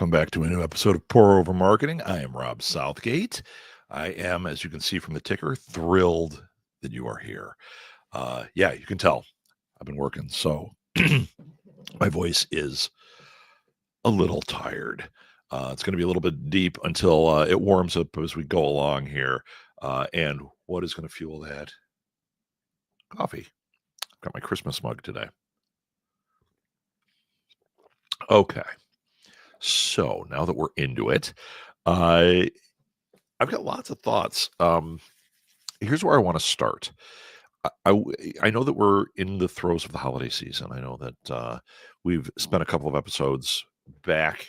welcome back to a new episode of Pour Over Marketing. I am Rob Southgate. I am, as you can see from the ticker, thrilled that you are here. Yeah, you can tell I've been working, so my voice is a little tired. It's going to be a little bit deep until it warms up as we go along here. And what is going to fuel that? Coffee. I've got my Christmas mug today. Okay. So now that we're into it, I've got lots of thoughts. Here's where I want to start. I know that we're in the throes of the holiday season. I know that we've spent a couple of episodes back,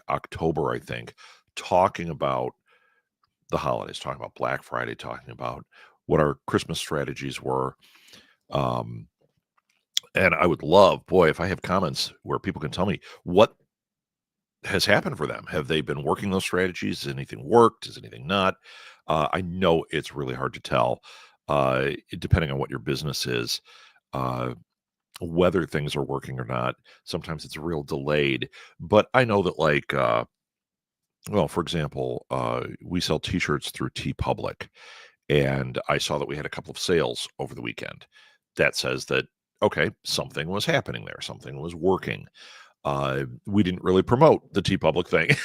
October, I think, talking about the holidays, talking about Black Friday, talking about what our Christmas strategies were. And I would love, if I have comments where people can tell me what has happened for them. Have they been working those strategies? Has anything worked? Has anything not? I know it's really hard to tell, depending on what your business is, whether things are working or not. Sometimes it's real delayed. But I know that, for example, we sell T-shirts through TeePublic, and I saw that we had a couple of sales over the weekend. That says that, okay, something was happening there. Something was working. We didn't really promote the TeePublic thing,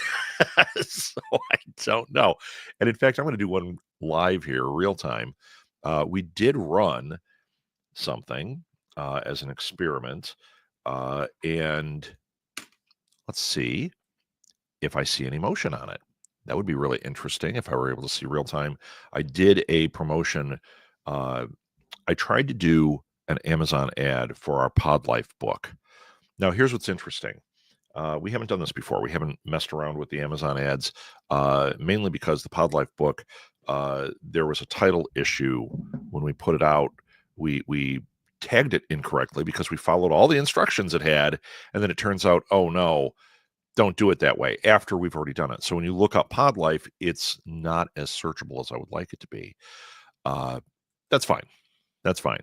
so I don't know. And in fact, I'm going to do one live here, real time. We did run something as an experiment, and let's see if I see any motion on it. That would be really interesting if I were able to see real time. I did a promotion. I tried to do an Amazon ad for our Pod Life book. Now, here's what's interesting. We haven't done this before. We haven't messed around with the Amazon ads, mainly because the Pod Life book, there was a title issue when we put it out. We tagged it incorrectly because we followed all the instructions it had, and then it turns out, oh no, don't do it that way after we've already done it. So when you look up Pod Life, it's not as searchable as I would like it to be. That's fine. That's fine.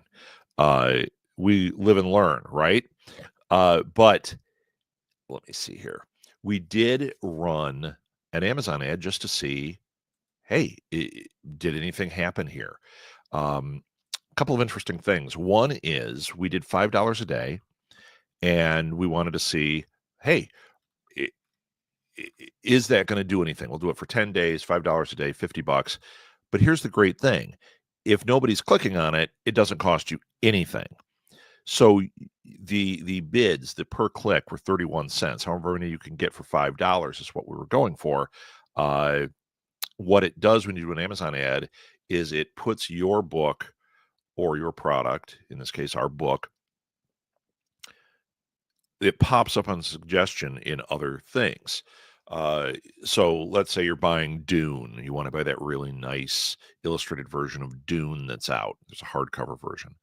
We live and learn, right? But let me see here. We did run an Amazon ad just to see, hey, did anything happen here? A couple of interesting things. One is we did $5 a day, and we wanted to see, hey, is that going to do anything? We'll do it for 10 days, $5 a day, $50. But here's the great thing. If nobody's clicking on it, it doesn't cost you anything. So the bids, the per click, were 31 cents. However many you can get for $5 is what we were going for. What it does when you do an Amazon ad is it puts your book or your product, in this case, our book, it pops up on suggestion in other things. So let's say you're buying Dune. You want to buy that really nice illustrated version of Dune that's out. There's a hardcover version.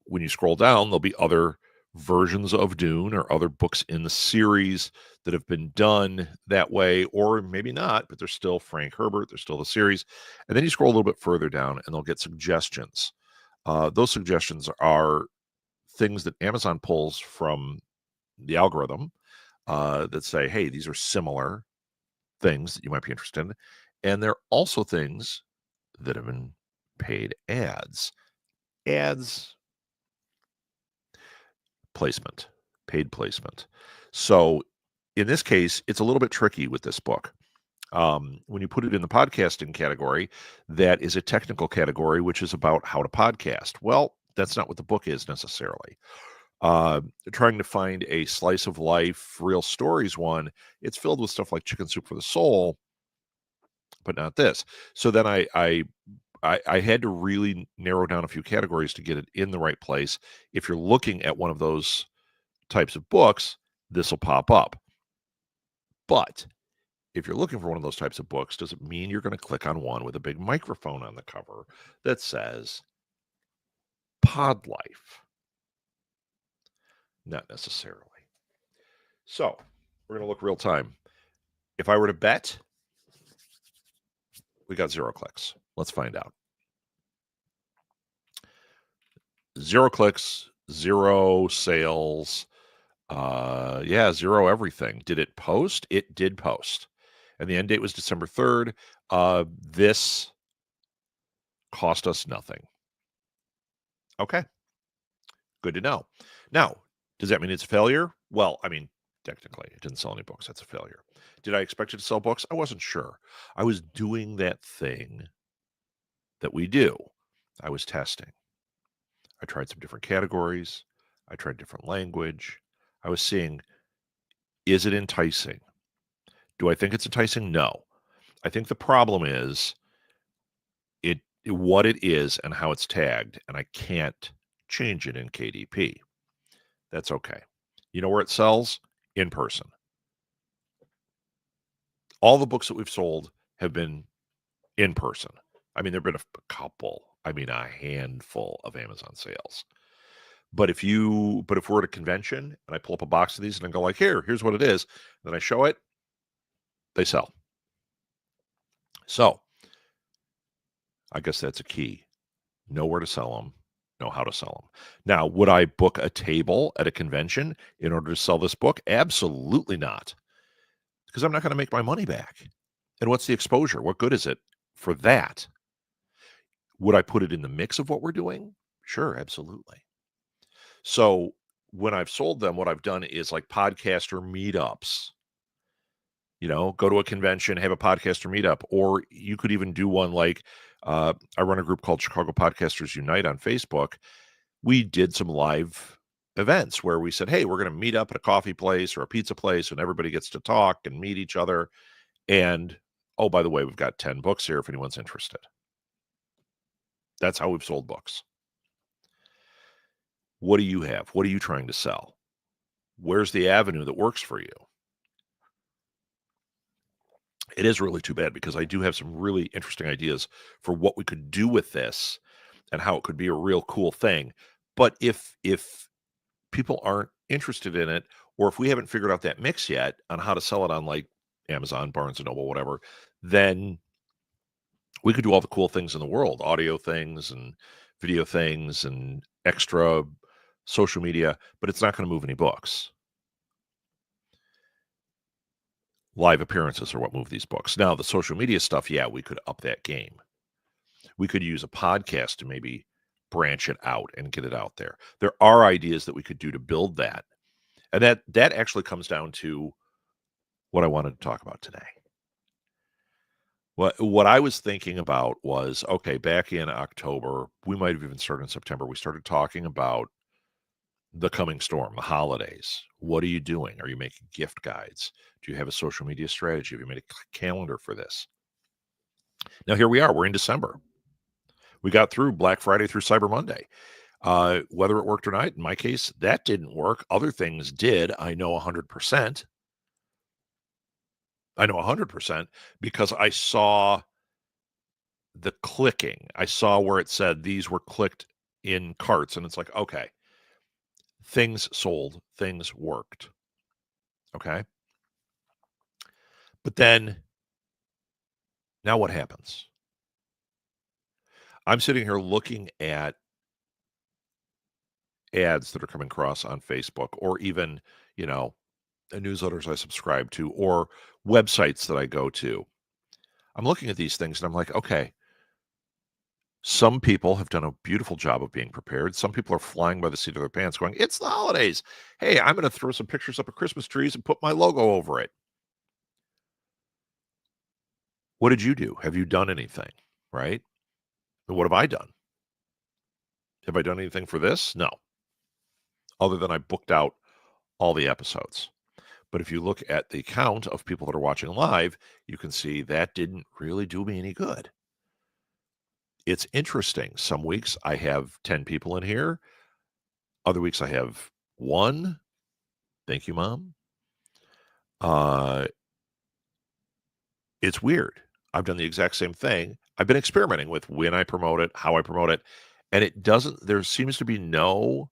When you scroll down, there'll be other versions of Dune or other books in the series that have been done that way, or maybe not, but there's still Frank Herbert, there's still the series. And then you scroll a little bit further down and they'll get suggestions. Those suggestions are things that Amazon pulls from the algorithm that say, hey, these are similar things that you might be interested in. And they're also things that have been paid ads. Placement, paid placement. So in this case, it's a little bit tricky with this book. When you put it in the podcasting category, that is a technical category, which is about how to podcast. Well, that's not what the book is necessarily. Trying to find a slice of life, real stories one, it's filled with stuff like Chicken Soup for the Soul, but not this. So then I had to really narrow down a few categories to get it in the right place. If you're looking at one of those types of books, this will pop up. But if you're looking for one of those types of books, does it mean you're going to click on one with a big microphone on the cover that says Pod Life? Not necessarily. So we're going to look real time. If I were to bet, we got 0 clicks. Let's find out. 0 clicks, 0 sales. Yeah, zero everything. Did it post? It did post. And the end date was December 3rd. This cost us nothing. Okay, good to know. Now, does that mean it's a failure? Well, I mean, technically, it didn't sell any books. That's a failure. Did I expect it to sell books? I wasn't sure. I was doing that thing that we do. I was testing. I tried some different categories. I tried different language. I was seeing, is it enticing? Do I think it's enticing? No. I think the problem is what it is and how it's tagged, and I can't change it in KDP. That's okay. You know where it sells? In person. All the books that we've sold have been in person. I mean, there've been a couple, I mean, a handful of Amazon sales. But if we're at a convention and I pull up a box of these and I go like, here's what it is, then I show it, they sell. So I guess that's a key. Know where to sell them, know how to sell them. Now, would I book a table at a convention in order to sell this book? Absolutely not, because I'm not going to make my money back. And what's the exposure? What good is it for that? Would I put it in the mix of what we're doing? Sure, absolutely. So when I've sold them, what I've done is like podcaster meetups. Go to a convention, have a podcaster meetup, or you could even do one like I run a group called Chicago Podcasters Unite on Facebook. We did some live events where we said, hey, we're going to meet up at a coffee place or a pizza place and everybody gets to talk and meet each other. And oh, by the way, we've got 10 books here if anyone's interested. That's how we've sold books. What do you have? What are you trying to sell? Where's the avenue that works for you? It is really too bad because I do have some really interesting ideas for what we could do with this and how it could be a real cool thing. But if people aren't interested in it, or if we haven't figured out that mix yet on how to sell it on like Amazon, Barnes and Noble, whatever, then we could do all the cool things in the world, audio things and video things and extra social media, but it's not going to move any books. Live appearances are what move these books. Now, the social media stuff, yeah, we could up that game. We could use a podcast to maybe branch it out and get it out there. There are ideas that we could do to build that. And that actually comes down to what I wanted to talk about today. What I was thinking about was, okay, back in October, we might have even started in September, we started talking about the coming storm, the holidays. What are you doing? Are you making gift guides? Do you have a social media strategy? Have you made a calendar for this? Now here we are. We're in December. We got through Black Friday through Cyber Monday. Whether it worked or not, in my case, that didn't work. Other things did. I know 100%. I know 100% because I saw the clicking. I saw where it said these were clicked in carts, and it's like, okay, things sold, things worked. Okay. But then now what happens? I'm sitting here looking at ads that are coming across on Facebook or even, you know, newsletters I subscribe to or websites that I go to. I'm looking at these things and I'm like, okay, some people have done a beautiful job of being prepared. Some people are flying by the seat of their pants going, it's the holidays. Hey, I'm going to throw some pictures up of Christmas trees and put my logo over it. What did you do? Have you done anything? Right? And what have I done? Have I done anything for this? No, other than I booked out all the episodes. But if you look at the count of people that are watching live, you can see that didn't really do me any good. It's interesting. Some weeks I have 10 people in here. Other weeks I have one. Thank you, Mom. Uh, it's weird. I've done the exact same thing. I've been experimenting with when I promote it, how I promote it, and it doesn't, there seems to be no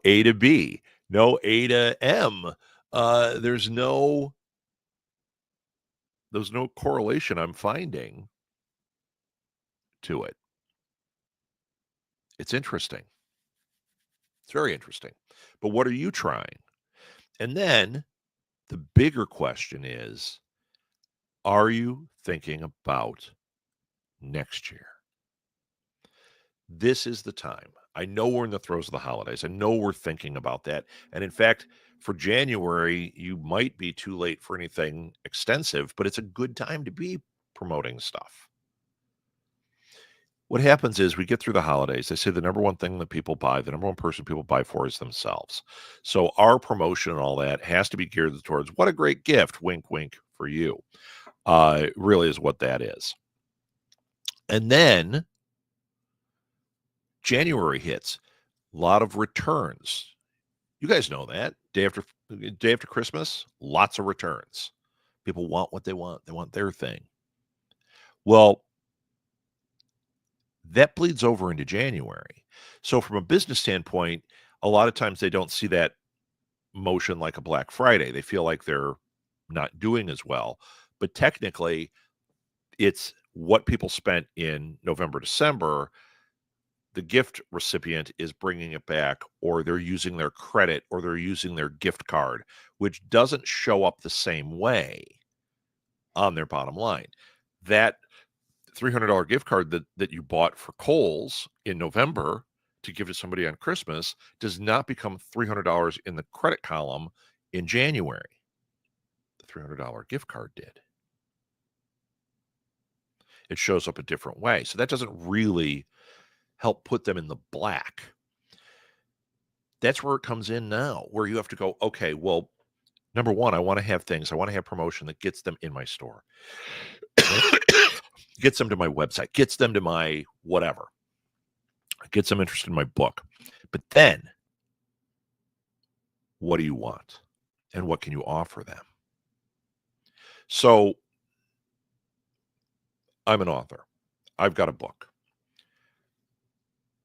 A to B, no A to M. There's no correlation I'm finding to it. It's interesting. It's very interesting. But what are you trying? And then the bigger question is, are you thinking about next year? This is the time. I know we're in the throes of the holidays. I know we're thinking about that. And in fact, for January, you might be too late for anything extensive, but it's a good time to be promoting stuff. What happens is we get through the holidays. They say the number one thing that people buy, the number one person people buy for is themselves. So our promotion and all that has to be geared towards what a great gift, wink, wink, for you. Really is what that is. And then January hits, a lot of returns. You guys know that. Day after Christmas, lots of returns. People want what they want. They want their thing. Well, that bleeds over into January. So from a business standpoint, a lot of times they don't see that motion like a Black Friday. They feel like they're not doing as well. But technically, it's what people spent in November, December. The gift recipient is bringing it back, or they're using their credit, or they're using their gift card, which doesn't show up the same way on their bottom line. That $300 gift card that you bought for Kohl's in November to give to somebody on Christmas does not become $300 in the credit column in January. The $300 gift card did. It shows up a different way. So that doesn't really help put them in the black. That's where it comes in now, where you have to go, okay, well, number one, I want to have promotion that gets them in my store, gets them to my website, gets them to my whatever, gets them interested in my book. But then, what do you want? And what can you offer them? So, I'm an author. I've got a book.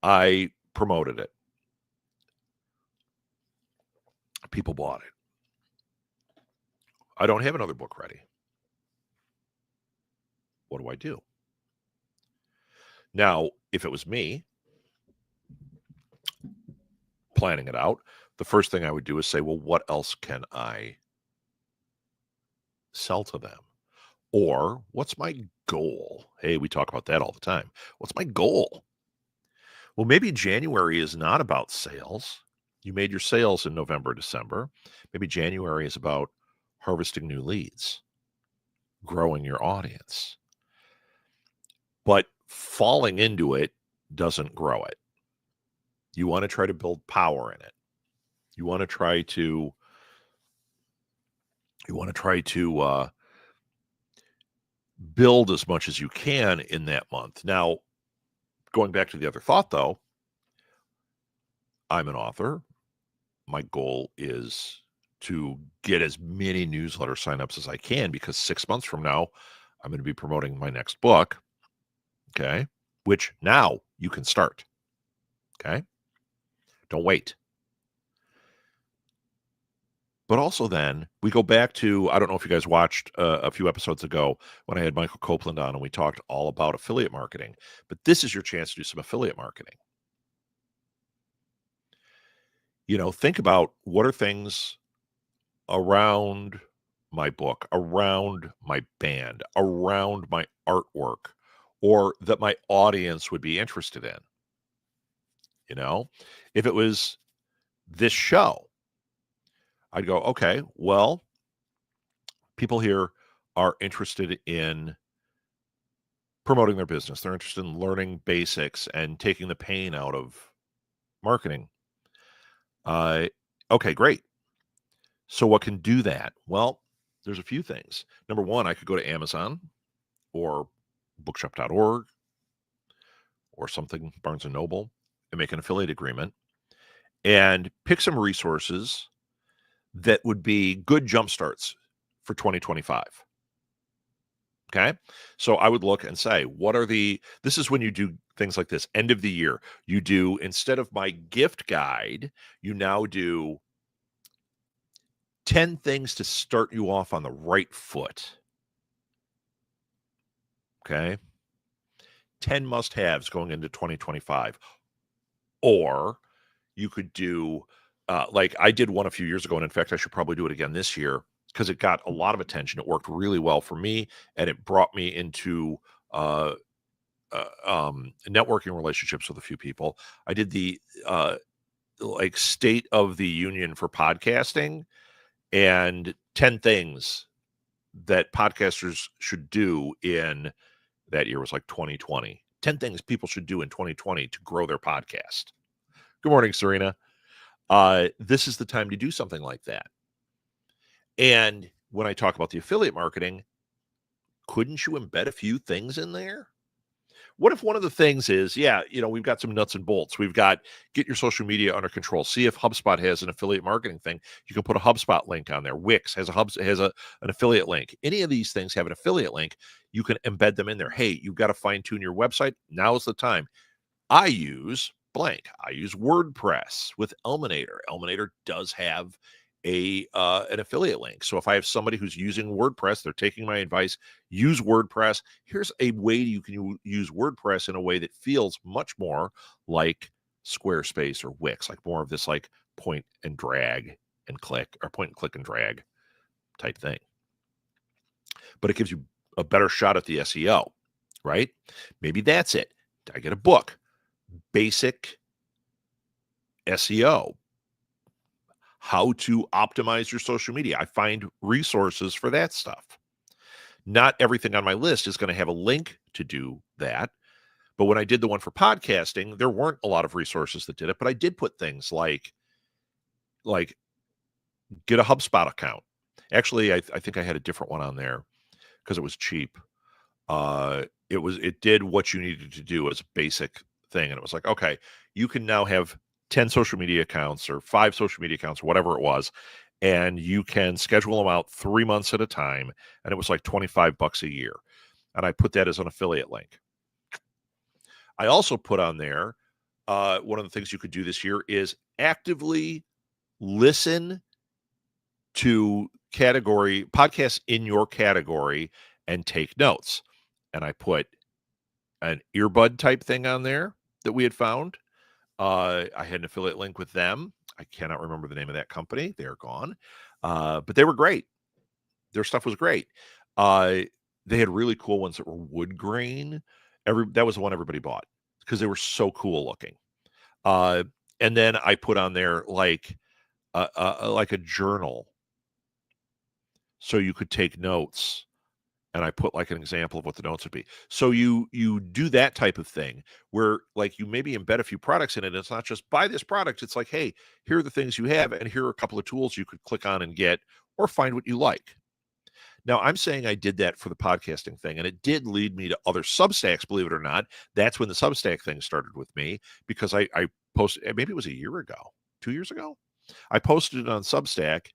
I promoted it. People bought it. I don't have another book ready. What do I do? Now, if it was me planning it out, the first thing I would do is say, well, what else can I sell to them? Or what's my goal? Hey, we talk about that all the time. What's my goal? Well, maybe January is not about sales. You made your sales in November, December. Maybe January is about harvesting new leads, growing your audience. But falling into it doesn't grow it. You want to try to build power in it. You want to try to build as much as you can in that month. Now, going back to the other thought, though, I'm an author. My goal is to get as many newsletter signups as I can, because 6 months from now, I'm going to be promoting my next book. Okay. Which now you can start. Okay. Don't wait. But also then we go back to, I don't know if you guys watched a few episodes ago when I had Michael Copeland on and we talked all about affiliate marketing, but this is your chance to do some affiliate marketing. Think about what are things around my book, around my band, around my artwork, or that my audience would be interested in. If it was this show, I'd go, okay, well, people here are interested in promoting their business. They're interested in learning basics and taking the pain out of marketing. Okay, great. So what can do that? Well, there's a few things. Number one, I could go to Amazon or bookshop.org or something, Barnes and Noble, and make an affiliate agreement and pick some resources that would be good jump starts for 2025. Okay. So I would look and say, this is when you do things like this, end of the year. You do, instead of my gift guide, you now do 10 things to start you off on the right foot. Okay. 10 must-haves going into 2025. Or You could do, like I did one a few years ago, and in fact, I should probably do it again this year because it got a lot of attention. It worked really well for me, and it brought me into uh, networking relationships with a few people. I did the like State of the Union for podcasting and 10 things that podcasters should do in that year was like 2020. 10 things people should do in 2020 to grow their podcast. Good morning, Serena. This is the time to do something like that. And when I talk about the affiliate marketing, couldn't you embed a few things in there? What if one of the things is, yeah, we've got some nuts and bolts. We've got get your social media under control. See if HubSpot has an affiliate marketing thing. You can put a HubSpot link on there. Wix has an affiliate link. Any of these things have an affiliate link. You can embed them in there. Hey, you've got to fine tune your website. Now's the time. I use blank. I use WordPress with Elminator. Elminator does have an affiliate link. So if I have somebody who's using WordPress, they're taking my advice, use WordPress. Here's a way you can use WordPress in a way that feels much more like Squarespace or Wix, like more of this like point and drag and click or point and click and drag type thing. But it gives you a better shot at the SEO, right? Maybe that's it. I get a book, Basic SEO, how to optimize your social media. I find resources for that stuff. Not everything on my list is going to have a link to do that. But when I did the one for podcasting, there weren't a lot of resources that did it, but I did put things like get a HubSpot account. Actually, I think I had a different one on there because it was cheap. It did what you needed to do as a basic thing. And it was like, okay, you can now have 10 social media accounts or 5 social media accounts or whatever it was. And you can schedule them out 3 months at a time. And it was like $25 a year. And I put that as an affiliate link. I also put on there, one of the things you could do this year is actively listen to podcasts in your category and take notes. And I put an earbud type thing on there that we had found. I had an affiliate link with them. I cannot remember the name of that company. They're gone. But they were great. Their stuff was great. They had really cool ones that were wood grain. That was the one everybody bought because they were so cool looking. And then I put on there like a journal so you could take notes. And I put like an example of what the notes would be. So you do that type of thing where like you maybe embed a few products in it. It's not just buy this product. It's like, hey, here are the things you have, and here are a couple of tools you could click on and get or find what you like. Now, I'm saying I did that for the podcasting thing, and it did lead me to other Substacks, believe it or not. That's when the Substack thing started with me because I posted, maybe it was a year ago, 2 years ago. I posted it on Substack,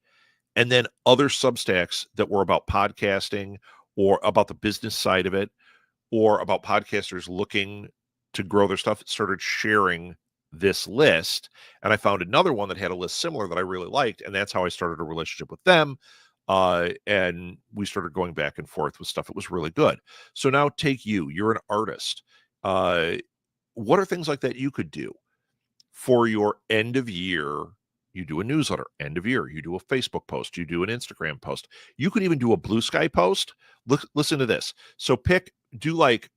and then other Substacks that were about podcasting or about the business side of it or about podcasters looking to grow their stuff started sharing this list. And I found another one that had a list similar that I really liked. And that's how I started a relationship with them. And we started going back and forth with stuff that was really good. So now you're an artist. What are things like that you could do for your end of year? You do a newsletter, end of year. You do a Facebook post. You do an Instagram post. You could even do a Blue Sky post. Listen to this. So do like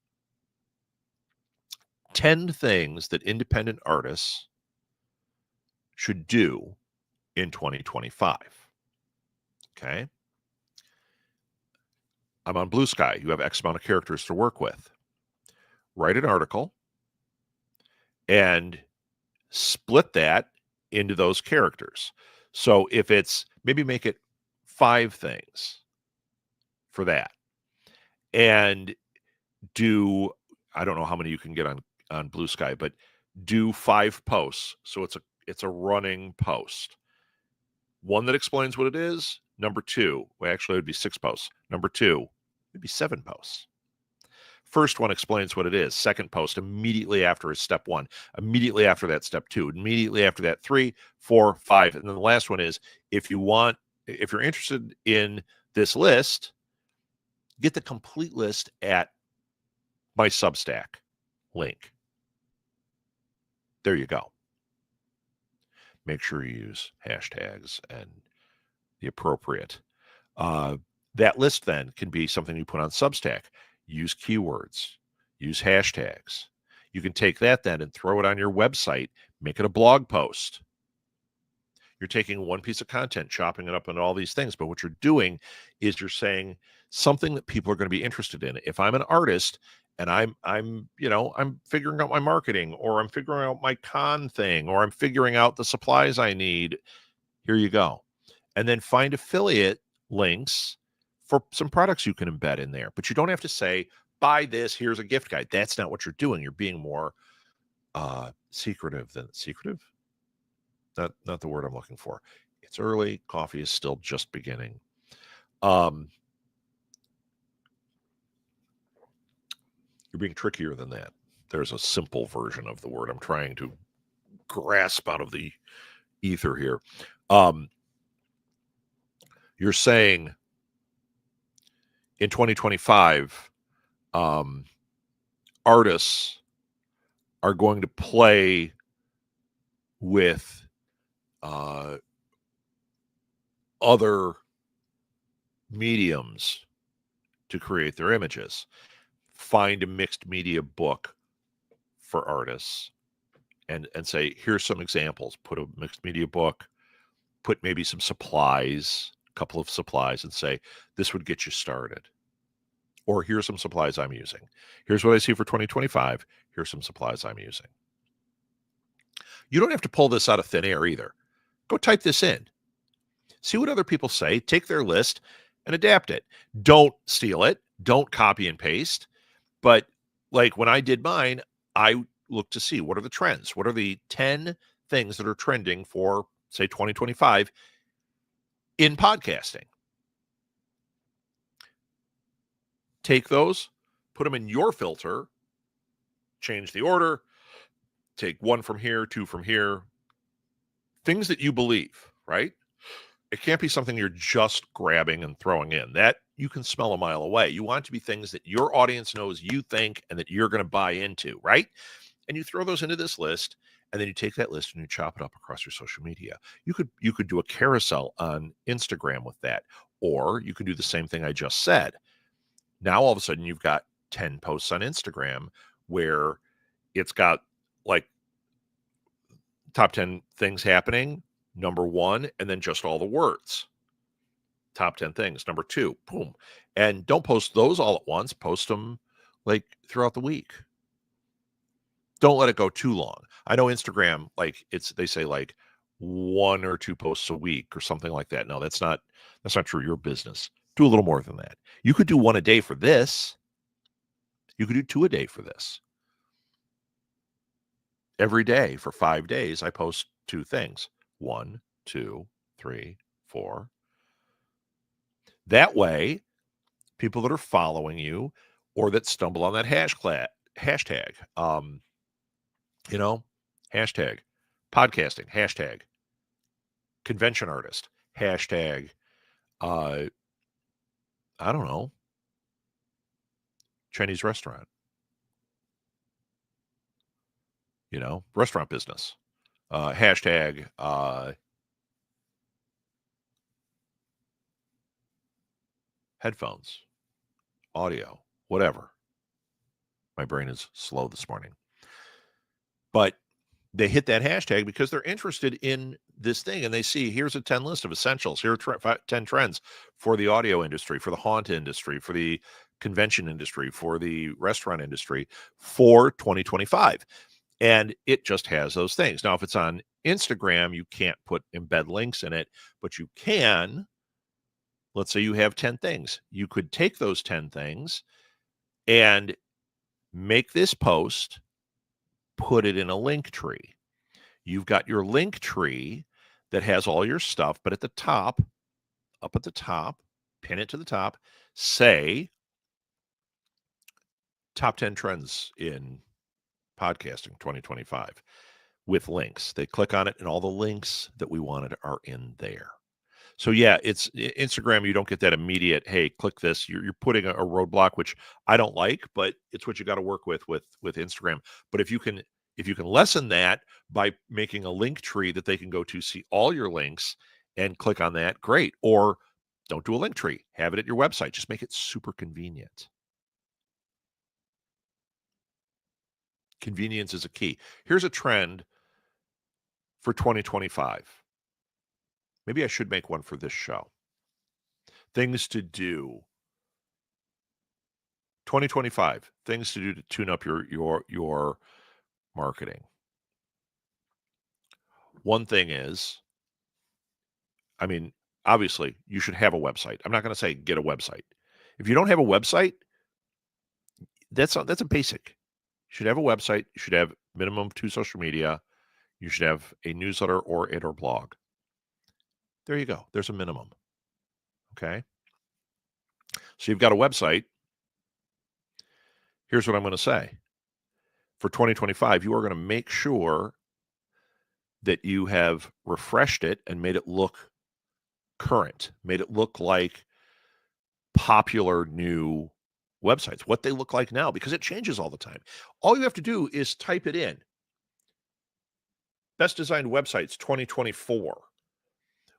10 things that independent artists should do in 2025. Okay. I'm on Blue Sky. You have X amount of characters to work with. Write an article and split that into those characters. So if it's maybe make it 5 things for that. And I don't know how many you can get on Blue Sky, but do 5 posts. So it's a running post. One that explains what it is. Number 2, well, actually it would be 6 posts. Number 2, maybe 7 posts. First one explains what it is. Second post immediately after is step 1. Immediately after that, step 2. Immediately after that, 3, 4, 5. And then the last one is if you're interested in this list, get the complete list at my Substack link. There you go. make sure you use hashtags and the appropriate. Uh, that list then can be something you put on Substack. Use keywords, use hashtags. You can take that then and throw it on your website, make it a blog post. You're taking one piece of content, chopping it up into all these things, but what you're doing is you're saying something that people are going to be interested in. If I'm an artist and I'm figuring out my marketing, or I'm figuring out my con thing, or I'm figuring out the supplies I need, here you go. And then find affiliate links for some products you can embed in there. But you don't have to say, buy this, here's a gift guide. That's not what you're doing. You're being more secretive than secretive. Not the word I'm looking for. It's early. Coffee is still just beginning. You're being trickier than that. There's a simple version of the word I'm trying to grasp out of the ether here. You're saying in 2025, artists are going to play with other mediums to create their images. Find a mixed media book for artists and say, here's some examples. Put a mixed media book, put maybe some supplies, a couple of supplies, and say, this would get you started. Or here's some supplies I'm using. Here's what I see for 2025. Here's some supplies I'm using. You don't have to pull this out of thin air either. Go type this in. See what other people say. Take their list and adapt it. Don't steal it. Don't copy and paste. But like when I did mine, I looked to see what are the trends? What are the 10 things that are trending for, say, 2025 in podcasting? Take those, put them in your filter, change the order, take one from here, two from here. Things that you believe, right? It can't be something you're just grabbing and throwing in. That you can smell a mile away. You want it to be things that your audience knows you think and that you're going to buy into, right? And you throw those into this list, and then you take that list and you chop it up across your social media. You could do a carousel on Instagram with that, or you could do the same thing I just said. Now all of a sudden you've got 10 posts on Instagram where it's got like top 10 things happening, number one, and then just all the words. Top 10 things, number two, boom. And don't post those all at once. Post them like throughout the week. Don't let it go too long. I know Instagram, like they say like 1 or 2 posts a week or something like that. No, that's not true. Your business. Do a little more than that. You could do 1 a day for this. You could do 2 a day for this. Every day for 5 days, I post 2 things. 1, 2, 3, 4. That way, people that are following you or that stumble on that hashtag, hashtag podcasting, hashtag convention artist, hashtag, I don't know, Chinese restaurant, restaurant business, hashtag, headphones, audio, whatever. My brain is slow this morning. But they hit that hashtag because they're interested in this thing and they see here's a 10 list of essentials. Here are 10 trends for the audio industry, for the haunt industry, for the convention industry, for the restaurant industry for 2025. And it just has those things. Now, if it's on Instagram, you can't embed links in it, but you can. Let's say you have 10 things. You could take those 10 things and make this post, put it in a link tree. You've got your link tree that has all your stuff, but at the top, up at the top, pin it to the top, say top 10 trends in podcasting 2025 with links. They click on it and all the links that we wanted are in there. So yeah, it's Instagram. You don't get that immediate, hey, click this. You're putting a roadblock, which I don't like, but it's what you got to work with Instagram. But if you can If you can lessen that by making a link tree that they can go to see all your links and click on that, great. Or don't do a link tree. Have it at your website. Just make it super convenient. Convenience is a key. Here's a trend for 2025. Maybe I should make one for this show. Things to do. 2025. Things to do to tune up your marketing. One thing is, I mean, obviously, you should have a website. I'm not going to say get a website. If you don't have a website, that's a basic. You should have a website. You should have minimum 2 social media. You should have a newsletter or blog. There you go. There's a minimum. Okay. So you've got a website. Here's what I'm going to say. For 2025, you are going to make sure that you have refreshed it and made it look current, made it look like popular new websites, what they look like now, because it changes all the time. All you have to do is type it in. Best designed websites 2024.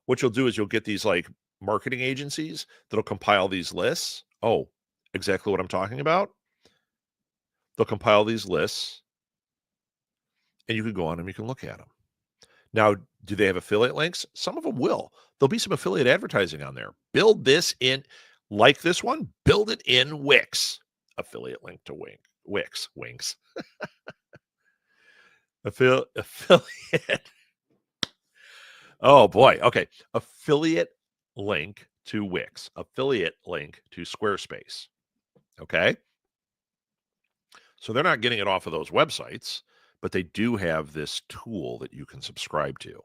What you'll do is you'll get these like marketing agencies that'll compile these lists. Oh, exactly what I'm talking about. They'll compile these lists and you can go on and you can look at them. Now, do they have affiliate links? Some of them will. There'll be some affiliate advertising on there. Build this in, like this one, build it in Wix. Affiliate link to Wix. Winks. Affiliate. Oh, boy. Okay. Affiliate link to Wix. Affiliate link to Squarespace. Okay. So they're not getting it off of those websites, but they do have this tool that you can subscribe to.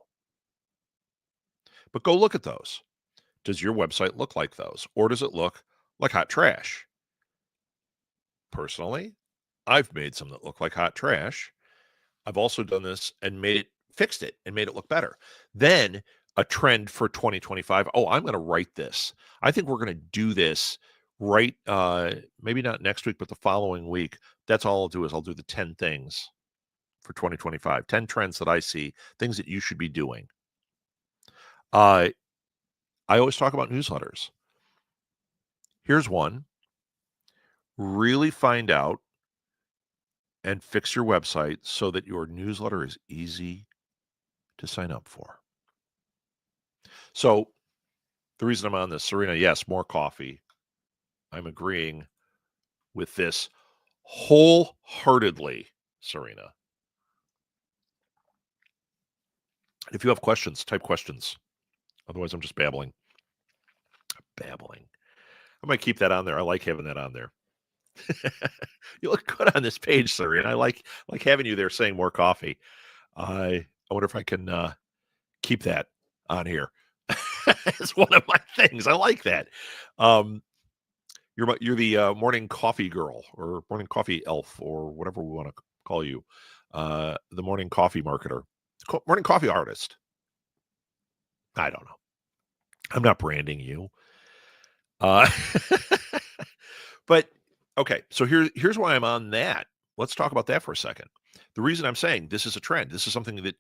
But go look at those. Does your website look like those? Or does it look like hot trash? Personally, I've made some that look like hot trash. I've also done this and fixed it and made it look better. Then a trend for 2025. Oh, I'm going to write this. I think we're going to do this right. Maybe not next week, but the following week. That's all I'll do is I'll do the 10 things for 2025, 10 trends that I see, things that you should be doing. I always talk about newsletters. Here's one. Really find out and fix your website so that your newsletter is easy to sign up for. So the reason I'm on this, Serena, yes, more coffee. I'm agreeing with this wholeheartedly, Serena. If you have questions, type questions. Otherwise, I'm just babbling. I might keep that on there. I like having that on there. You look good on this page, Serena. I like having you there saying more coffee. I wonder if I can keep that on here. It's one of my things. I like that. You're the morning coffee girl or morning coffee elf or whatever we want to call you. The morning coffee marketer, morning coffee artist. I don't know. I'm not branding you. But okay, so here's why I'm on that. Let's talk about that for a second. The reason I'm saying this is a trend. This is something that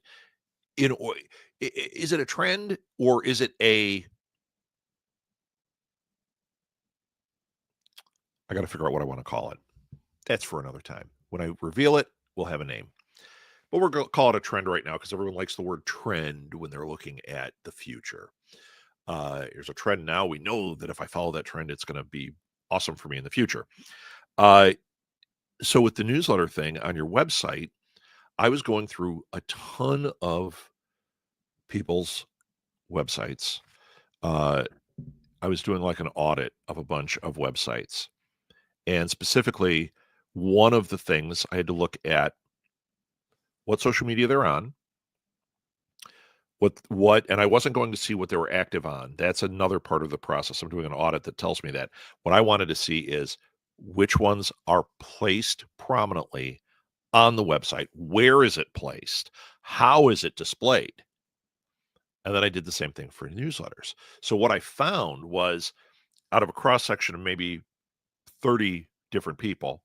is it a trend or is it I got to figure out what I want to call it. That's for another time. When I reveal it, we'll have a name. But we're going to call it a trend right now because everyone likes the word trend when they're looking at the future. There's a trend now. We know that if I follow that trend, it's going to be awesome for me in the future. So with the newsletter thing on your website, I was going through a ton of people's websites. I was doing like an audit of a bunch of websites. And specifically, one of the things I had to look at what social media they're on, and I wasn't going to see what they were active on. That's another part of the process. I'm doing an audit that tells me that. What I wanted to see is which ones are placed prominently on the website. Where is it placed? How is it displayed? And then I did the same thing for newsletters. So what I found was out of a cross section of maybe 30 different people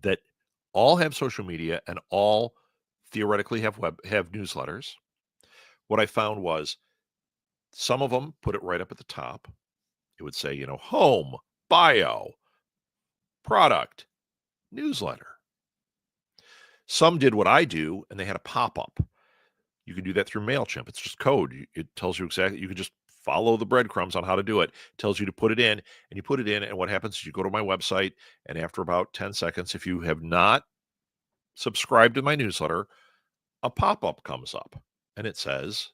that all have social media, and all theoretically have newsletters. What I found was some of them put it right up at the top. It would say, home, bio, product, newsletter. Some did what I do, and they had a pop-up. You can do that through MailChimp. It's just code. It tells you exactly. You can just follow the breadcrumbs on how to do it. It tells you to put it in, and you put it in, and what happens is you go to my website, and after about 10 seconds, if you have not subscribed to my newsletter, a pop-up comes up, and it says,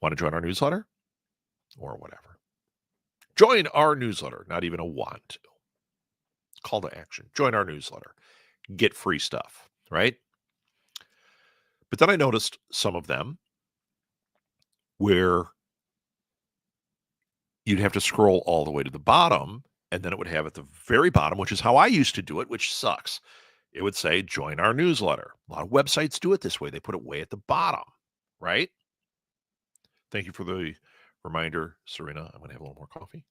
want to join our newsletter? Or whatever. Join our newsletter. Not even a want to. Call to action. Join our newsletter. Get free stuff, right? But then I noticed some of them where you'd have to scroll all the way to the bottom, and then it would have at the very bottom, which is how I used to do it, which sucks. It would say, join our newsletter. A lot of websites do it this way. They put it way at the bottom, right? Thank you for the reminder, Serena. I'm going to have a little more coffee.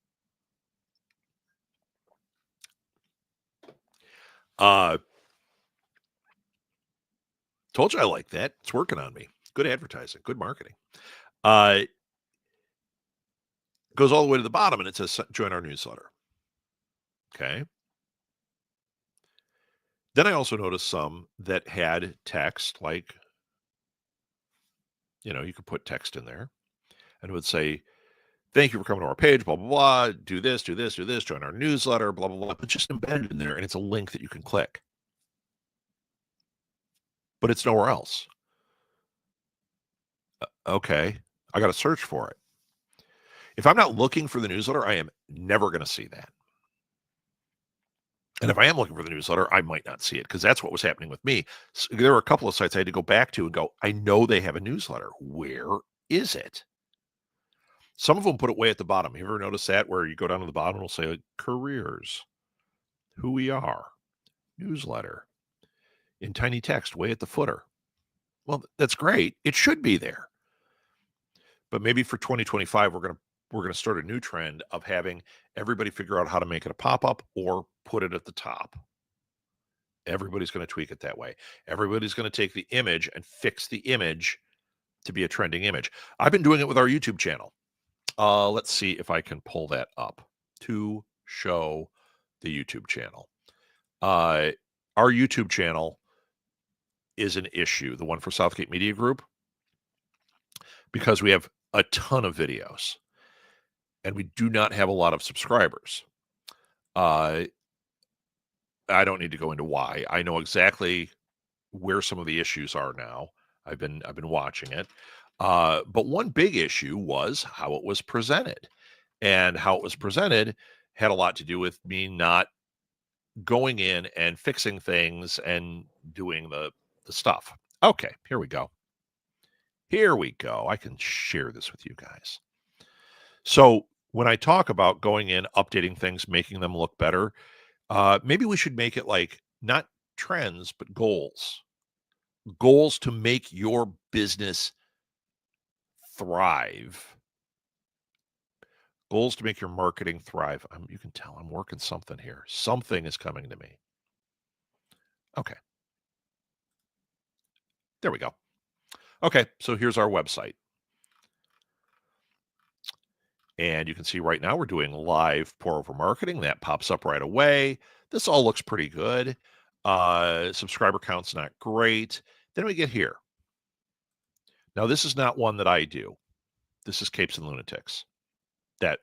Told you I like that. It's working on me. Good advertising, good marketing. Goes all the way to the bottom, and it says, join our newsletter. Okay. Then I also noticed some that had text, like, you could put text in there, and it would say, thank you for coming to our page, blah, blah, blah, do this, do this, do this, join our newsletter, blah, blah, blah. But just embedded in there, and it's a link that you can click. But it's nowhere else. Okay. I got to search for it. If I'm not looking for the newsletter, I am never going to see that. And if I am looking for the newsletter, I might not see it, because that's what was happening with me. So there were a couple of sites I had to go back to and go, I know they have a newsletter. Where is it? Some of them put it way at the bottom. You ever notice that, where you go down to the bottom, it'll say, like, careers, who we are, newsletter, in tiny text way at the footer. Well, that's great. It should be there. But maybe for 2025, we're going to start a new trend of having everybody figure out how to make it a pop-up or put it at the top. Everybody's going to tweak it that way. Everybody's going to take the image and fix the image to be a trending image. I've been doing it with our YouTube channel. Let's see if I can pull that up to show the YouTube channel. Our YouTube channel is an issue, the one for Southgate Media Group, because we have a ton of videos and we do not have a lot of subscribers. I don't need to go into why. I know exactly where some of the issues are now. I've been watching it. But one big issue was how it was presented. And how it was presented had a lot to do with me not going in and fixing things and doing the stuff. Okay, here we go. Here we go. I can share this with you guys. So when I talk about going in, updating things, making them look better, maybe we should make it like not trends, but goals. Goals to make your business thrive. Goals to make your marketing thrive. You can tell I'm working something here. Something is coming to me. Okay. There we go. Okay, so here's our website. And you can see right now we're doing live pour over marketing. That pops up right away. This all looks pretty good. Subscriber count's not great. Then we get here. Now, this is not one that I do. This is Capes and Lunatics, that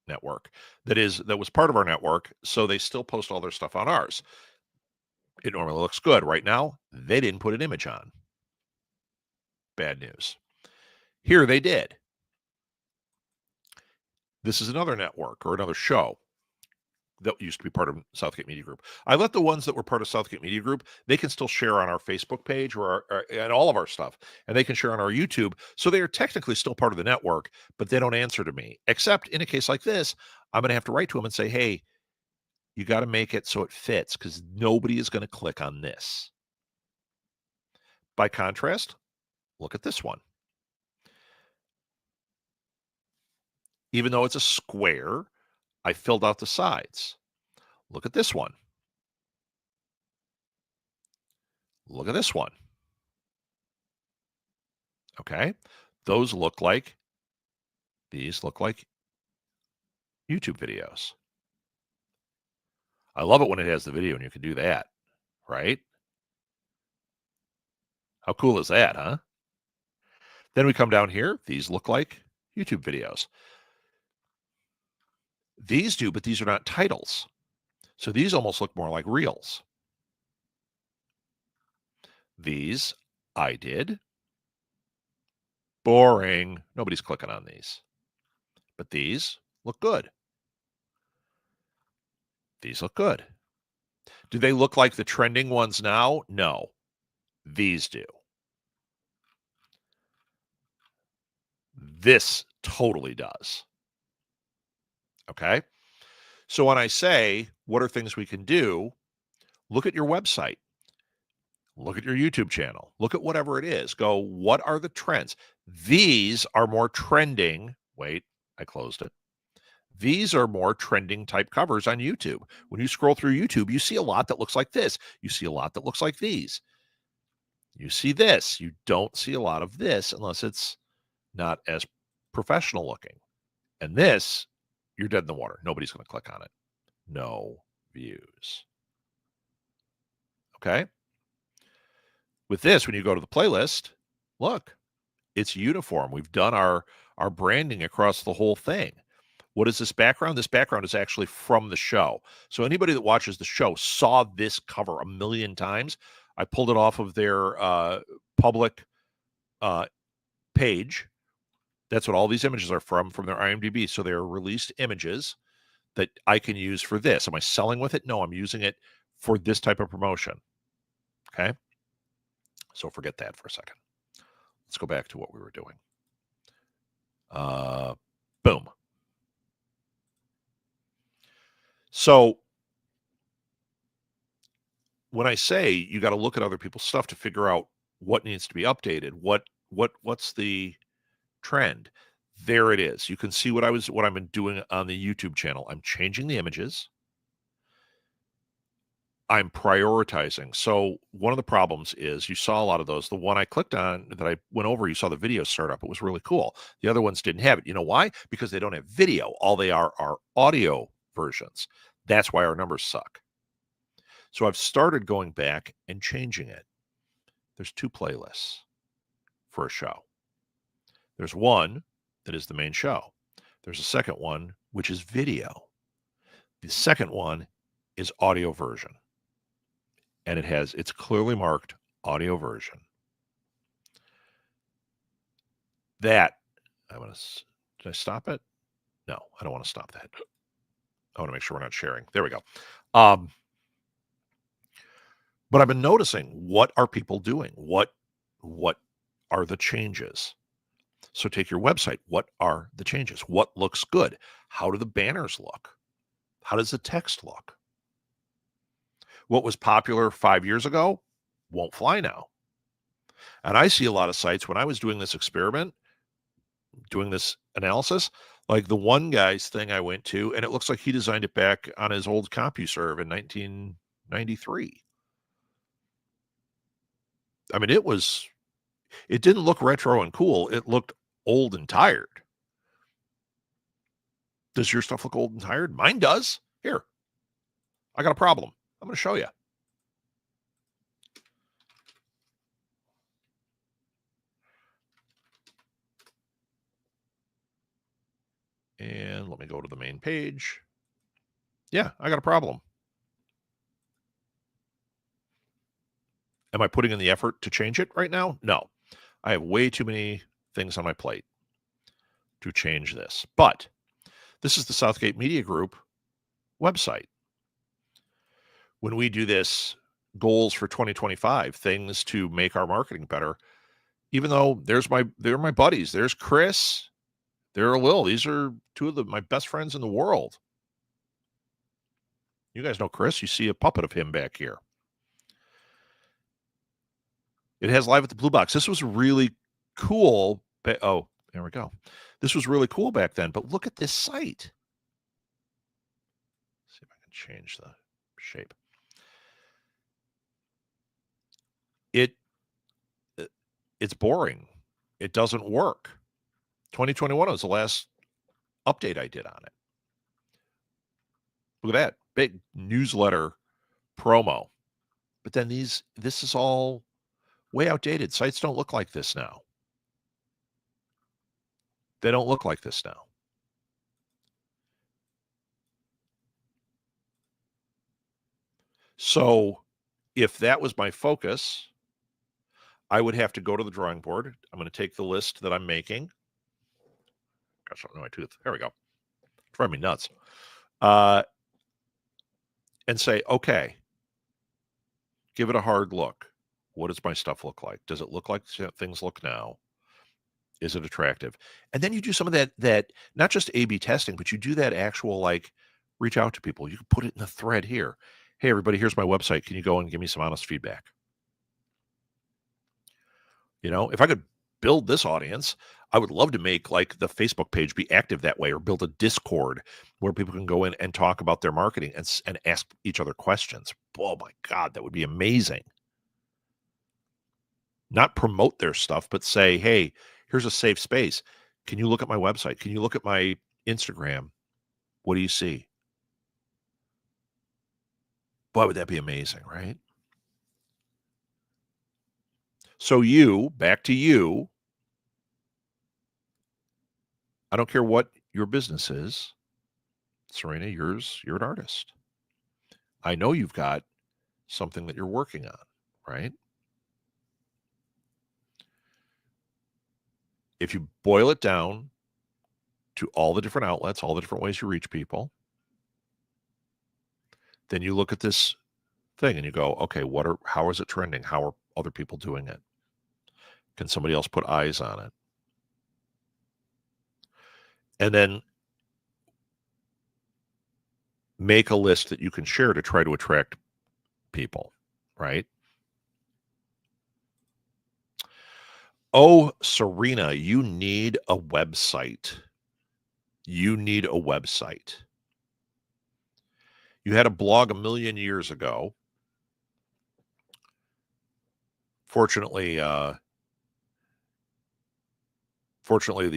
network. That was part of our network, so they still post all their stuff on ours. It normally looks good. Right now, they didn't put an image on. Bad news. Here they did. This is another network or another show that used to be part of Southgate Media Group. I let the ones that were part of Southgate Media Group, they can still share on our Facebook page or and all of our stuff, and they can share on our YouTube. So they are technically still part of the network, but they don't answer to me. Except in a case like this, I'm going to have to write to them and say, hey, you got to make it so it fits, because nobody is going to click on this. By contrast, look at this one. Even though it's a square, I filled out the sides. Look at this one. Look at this one. Okay. These look like YouTube videos. I love it when it has the video and you can do that, right? How cool is that, huh? Then we come down here. These look like YouTube videos. These do, but these are not titles. So these almost look more like reels. These I did. Boring. Nobody's clicking on these. But these look good. These look good. Do they look like the trending ones now? No. These do. This totally does. Okay. So when I say, what are things we can do? Look at your website. Look at your YouTube channel. Look at whatever it is. Go, what are the trends? These are more trending. Wait, I closed it. These are more trending type covers on YouTube. When you scroll through YouTube, you see a lot that looks like this. You see a lot that looks like these. You see this. You don't see a lot of this unless it's not as professional looking. And this, you're dead in the water. Nobody's going to click on it. No views. Okay. With this, when you go to the playlist, look, it's uniform. We've done our branding across the whole thing. What is this background? This background is actually from the show. So anybody that watches the show saw this cover a million times. I pulled it off of their public page. That's what all these images are from their IMDb. So they're released images that I can use for this. Am I selling with it? No, I'm using it for this type of promotion. Okay. So forget that for a second. Let's go back to what we were doing. Boom. So when I say you got to look at other people's stuff to figure out what needs to be updated, what's the trend? There it is. You can see what I've been doing on the YouTube channel. I'm changing the images. I'm prioritizing. So one of the problems is you saw a lot of those. The one I clicked on that I went over, you saw the video start up. It was really cool. The other ones didn't have it. You know why? Because they don't have video. All they are audio versions. That's why our numbers suck. So I've started going back and changing it. There's two playlists for a show. There's one that is the main show. There's a second one, which is video. The second one is audio version. And it's clearly marked audio version. That, did I stop it? No, I don't want to stop that. I want to make sure we're not sharing. There we go. But I've been noticing, what are people doing? What are the changes? So take your website. What are the changes? What looks good? How do the banners look? How does the text look? What was popular 5 years ago won't fly now. And I see a lot of sites, when I was doing this experiment, doing this analysis, like the one guy's thing I went to, and it looks like he designed it back on his old CompuServe in 1993. I mean, it didn't look retro and cool. It looked old and tired. Does your stuff look old and tired? Mine does. Here, I got a problem. I'm going to show you. And let me go to the main page. Yeah, I got a problem. Am I putting in the effort to change it right now? No. I have way too many things on my plate to change this. But this is the Southgate Media Group website. When we do this goals for 2025, things to make our marketing better, even though they're my buddies. There's Chris, there are Lil. These are two of my best friends in the world. You guys know Chris. You see a puppet of him back here. It has Live at the Blue Box. This was really cool. Oh, there we go. This was really cool back then. But look at this site. Let's see if I can change the shape. it it's boring. It doesn't work. 2021 was the last update I did on it. Look at that big newsletter promo. But then this is all way outdated. Sites don't look like this now. They don't look like this now. So if that was my focus, I would have to go to the drawing board. I'm going to take the list that I'm making. Gosh, I don't know my tooth. There we go. Drive me nuts. And say, okay, give it a hard look. What does my stuff look like? Does it look like things look now? Is it attractive? And then you do some of that not just A/B testing, but you do that actual, like, reach out to people. You can put it in the thread here. Hey, everybody, here's my website. Can you go and give me some honest feedback? If I could build this audience, I would love to make, like, the Facebook page be active that way, or build a Discord where people can go in and talk about their marketing and ask each other questions. Oh my God, that would be amazing. Not promote their stuff, but say, hey, here's a safe space. Can you look at my website? Can you look at my Instagram? What do you see? Boy, would that be amazing, right? So back to you. I don't care what your business is. Serena, you're an artist. I know you've got something that you're working on, right? If you boil it down to all the different outlets, all the different ways you reach people, then you look at this thing and you go, okay, how is it trending? How are other people doing it? Can somebody else put eyes on it? And then make a list that you can share to try to attract people, right? Oh, Serena, you need a website. You need a website. You had a blog a million years ago. Fortunately, the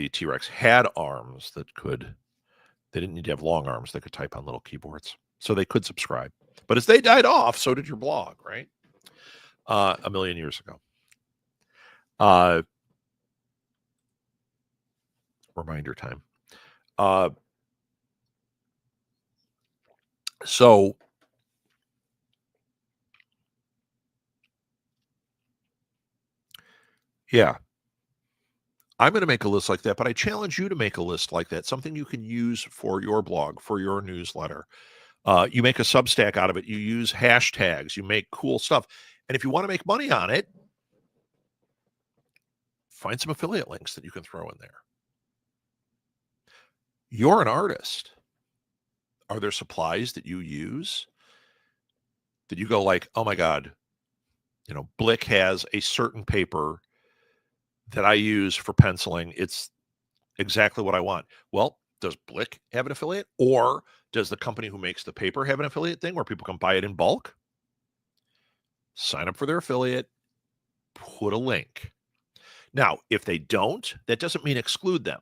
T-Rex had arms they didn't need to have long arms. They could type on little keyboards. So they could subscribe. But as they died off, so did your blog, right? A million years ago. Reminder time. So yeah, I'm going to make a list like that, but I challenge you to make a list like that, something you can use for your blog, for your newsletter. You make a Substack out of it. You use hashtags. You make cool stuff. And if you want to make money on it, find some affiliate links that you can throw in there. You're an artist. Are there supplies that you use that you go like, oh my God, Blick has a certain paper that I use for penciling. It's exactly what I want. Well, does Blick have an affiliate, or does the company who makes the paper have an affiliate thing where people can buy it in bulk? Sign up for their affiliate, put a link. Now, if they don't, that doesn't mean exclude them.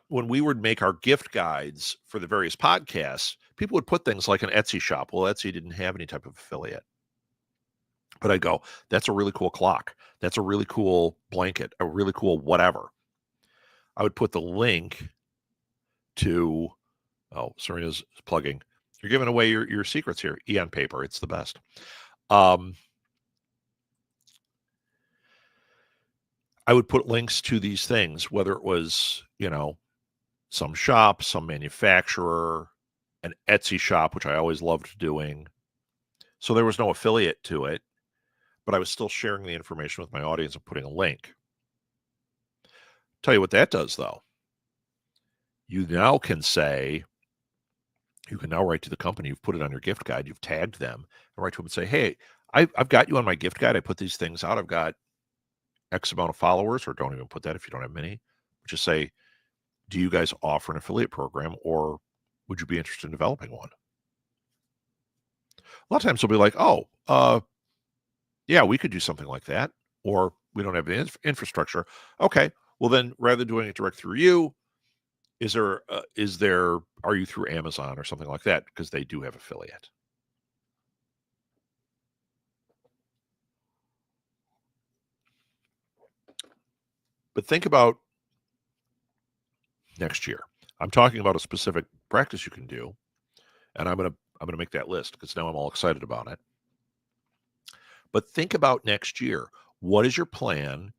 When we would make our gift guides for the various podcasts, people would put things like an Etsy shop. Well, Etsy didn't have any type of affiliate. But I'd go, that's a really cool clock. That's a really cool blanket, a really cool whatever. I would put the link to, Serena's plugging. You're giving away your secrets here. Eon paper. It's the best. I would put links to these things, whether it was, some shop, some manufacturer, an Etsy shop, which I always loved doing. So there was no affiliate to it, but I was still sharing the information with my audience and putting a link. Tell you what that does, though. You now can write to the company. You've put it on your gift guide. You've tagged them and write to them and say, hey, I've got you on my gift guide. I put these things out. I've got X amount of followers, or don't even put that if you don't have many. Just say, do you guys offer an affiliate program, or would you be interested in developing one? A lot of times they'll be like, Yeah, we could do something like that. Or we don't have the infrastructure. Okay, well then, rather than doing it direct through you, are you through Amazon or something like that? Because they do have affiliate. But think about next year. I'm talking about a specific practice you can do, and I'm gonna make that list because now I'm all excited about it. But think about next year. What is your plan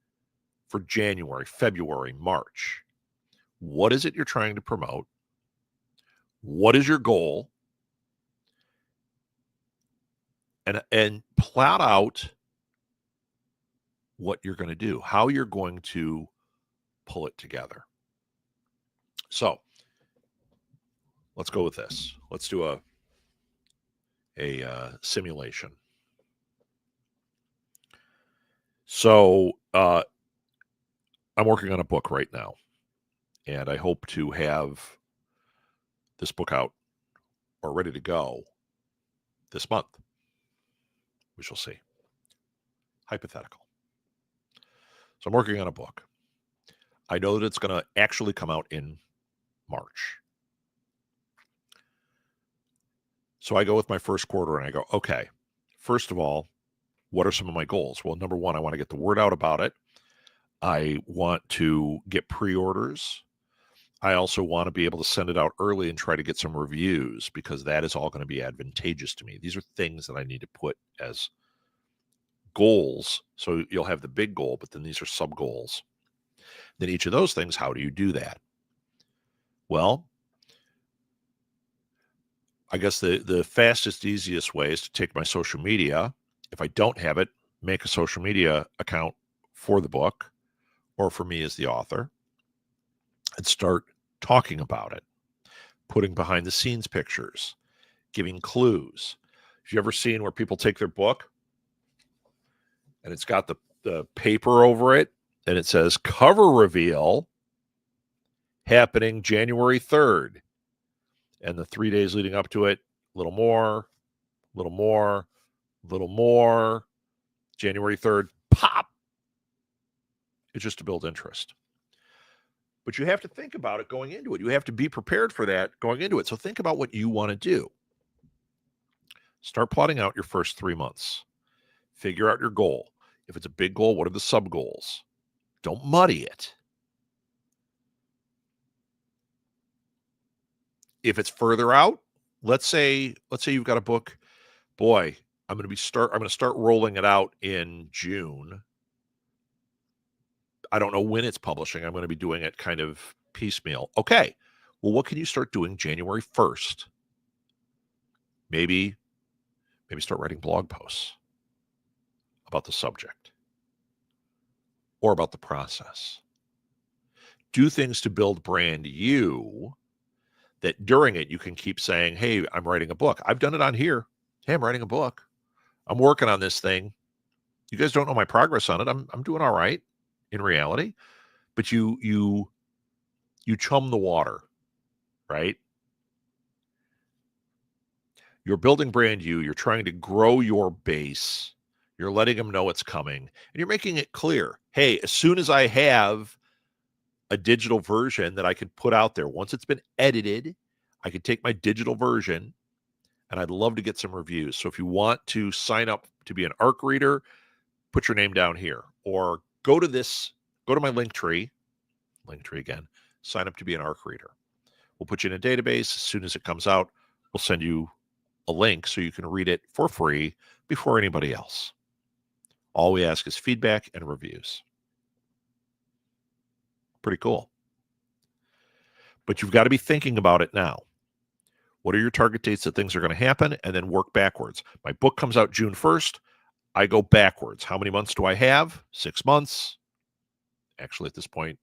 for January, February, March? What is it you're trying to promote? What is your goal? And plot out what you're going to do, how you're going to pull it together. So let's go with this. Let's do a simulation. So I'm working on a book right now, and I hope to have this book out or ready to go this month. We shall see. Hypothetical. So I'm working on a book. I know that it's going to actually come out in March. So I go with my first quarter and I go, okay, first of all, what are some of my goals? Well, number one, I want to get the word out about it. I want to get pre-orders. I also want to be able to send it out early and try to get some reviews because that is all going to be advantageous to me. These are things that I need to put as goals. So you'll have the big goal, but then these are sub goals. Then each of those things, how do you do that? Well, I guess the fastest, easiest way is to take my social media. If I don't have it, make a social media account for the book or for me as the author and start talking about it, putting behind the scenes pictures, giving clues. Have you ever seen where people take their book and it's got the paper over it and it says cover reveal happening January 3rd? And the 3 days leading up to it, a little more, a little more, a little more. January 3rd, pop. It's just to build interest. But you have to think about it going into it. You have to be prepared for that going into it. So think about what you want to do. Start plotting out your first 3 months. Figure out your goal. If it's a big goal, what are the sub goals? Don't muddy it. If it's further out, let's say you've got a book, boy, I'm going to start rolling it out in June. I don't know when it's publishing. I'm going to be doing it kind of piecemeal. Okay. Well, what can you start doing January 1st? Maybe start writing blog posts about the subject or about the process. Do things to build brand you that during it you can keep saying, hey, I'm writing a book. I've done it on here. Hey, I'm writing a book. I'm working on this thing. You guys don't know my progress on it. I'm doing all right in reality. But you chum the water, right? You're building brand you. You're trying to grow your base. You're letting them know it's coming. And you're making it clear. Hey, as soon as I have a digital version that I can put out there, once it's been edited, I can take my digital version and I'd love to get some reviews. So if you want to sign up to be an ARC reader, put your name down here or go to my Linktree again, sign up to be an ARC reader. We'll put you in a database. As soon as it comes out, we'll send you a link so you can read it for free before anybody else. All we ask is feedback and reviews. Pretty cool. But you've got to be thinking about it now. What are your target dates that things are going to happen? And then work backwards. My book comes out June 1st. I go backwards. How many months do I have? 6 months. Actually, at this point,